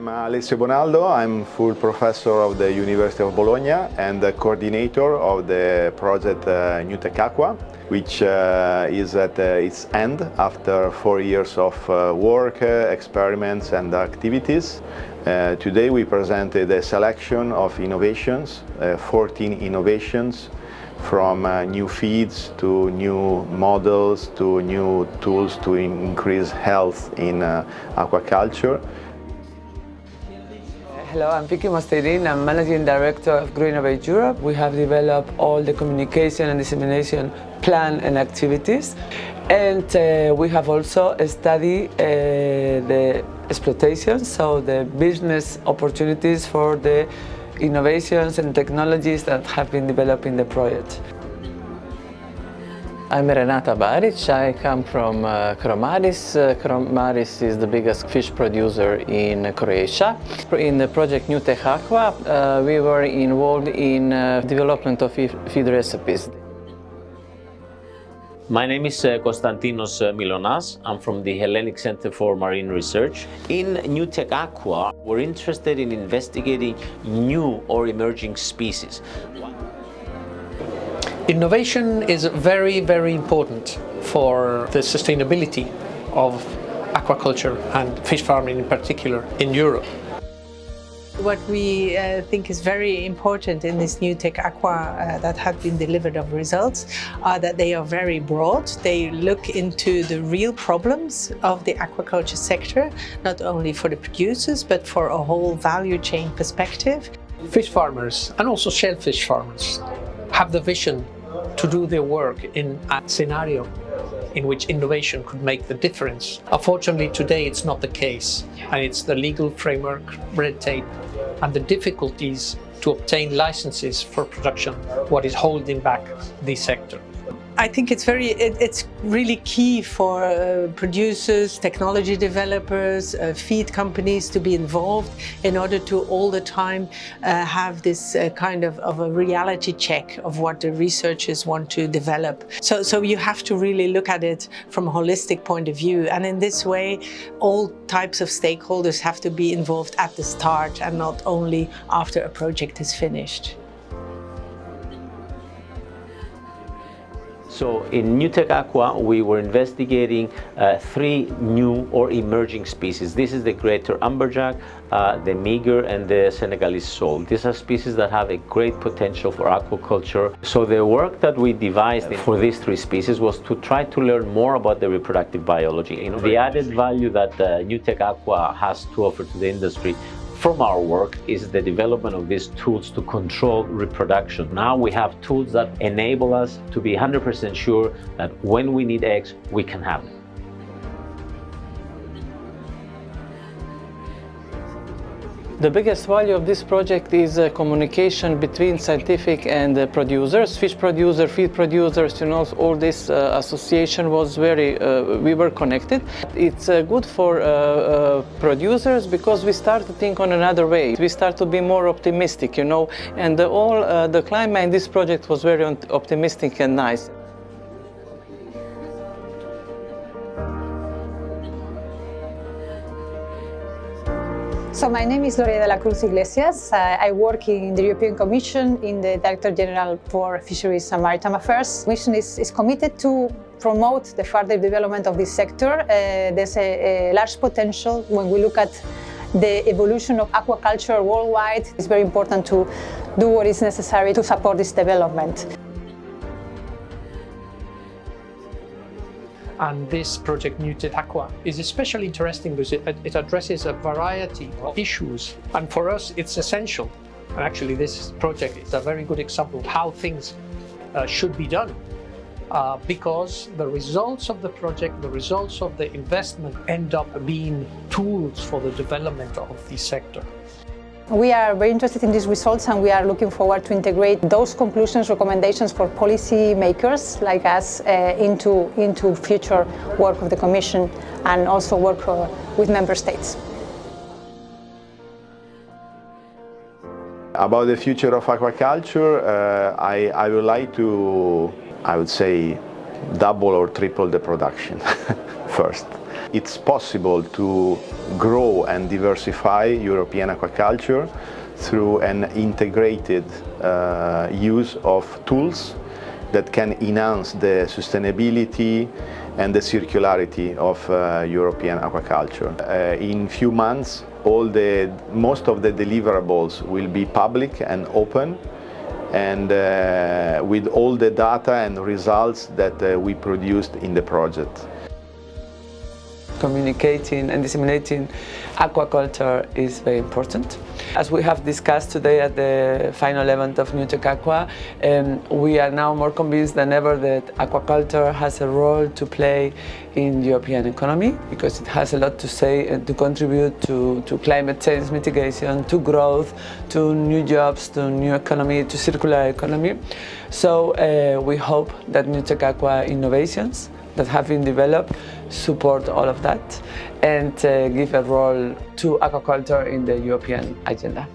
I'm Alessio Bonaldo. I'm full professor of the University of Bologna and the coordinator of the project Newtechaqua, which is at its end after 4 years of work, experiments and activities. Today we presented a selection of innovations, 14 innovations, from new feeds to new models to new tools to increase health in aquaculture. Hello, I'm Vicky Mosteirin. I'm Managing Director of Grow Innovate Europe. We have developed all the communication and dissemination plan and activities. And we have also studied the exploitation, so the business opportunities for the innovations and technologies that have been developed in the project. I'm Renata Baric. I come from Kromaris. Kromaris is the biggest fish producer in Croatia. In the project Newtechaqua, we were involved in development of feed recipes. My name is Konstantinos Milonas. I'm from the Hellenic Center for Marine Research. In Newtechaqua, we're interested in investigating new or emerging species. Innovation is very, very important for the sustainability of aquaculture and fish farming in particular in Europe. What we think is very important in this Newtechaqua that have been delivered of results are that they are very broad. They look into the real problems of the aquaculture sector, not only for the producers, but for a whole value chain perspective. Fish farmers and also shellfish farmers have the vision to do their work in a scenario in which innovation could make the difference. Unfortunately, today it's not the case, and it's the legal framework, red tape, and the difficulties to obtain licenses for production what is holding back the sector. I think it's really key for producers, technology developers, feed companies to be involved in order to all the time have this kind of a reality check of what the researchers want to develop. So you have to really look at it from a holistic point of view, and in this way all types of stakeholders have to be involved at the start and not only after a project is finished. So in Newtechaqua, we were investigating 3 new or emerging species. This is the greater amberjack, the meager and the Senegalese sole. These are species that have a great potential for aquaculture. So the work that we devised for these 3 species was to try to learn more about the reproductive biology. The added value that Newtechaqua has to offer to the industry from our work is the development of these tools to control reproduction. Now we have tools that enable us to be 100% sure that when we need eggs, we can have them. The biggest value of this project is communication between scientific and producers, fish producers, feed producers, all this association was very, we were connected. It's good for producers because we start to think on another way. We start to be more optimistic, and all the climate in this project was very optimistic and nice. So my name is Lorea de la Cruz Iglesias. I work in the European Commission in the Director General for Fisheries and Maritime Affairs. The Commission is committed to promote the further development of this sector. There's a large potential when we look at the evolution of aquaculture worldwide. It's very important to do what is necessary to support this development. And this project Newtechaqua is especially interesting because it addresses a variety of issues, and for us it's essential. And actually this project is a very good example of how things should be done, because the results of the project, the results of the investment end up being tools for the development of the sector. We are very interested in these results, and we are looking forward to integrate those conclusions, recommendations for policy makers like us into future work of the Commission and also work with Member States. About the future of aquaculture, I would like to, I would say, double or triple the production first. It's possible to grow and diversify European aquaculture through an integrated use of tools that can enhance the sustainability and the circularity of European aquaculture. In few months, most of the deliverables will be public and open, and with all the data and results that we produced in the project. Communicating and disseminating aquaculture is very important. As we have discussed today at the final event of Newtechaqua, we are now more convinced than ever that aquaculture has a role to play in the European economy, because it has a lot to say and to contribute to climate change mitigation, to growth, to new jobs, to new economy, to circular economy. So we hope that Newtechaqua innovations that have been developed support all of that and give a role to aquaculture in the European agenda.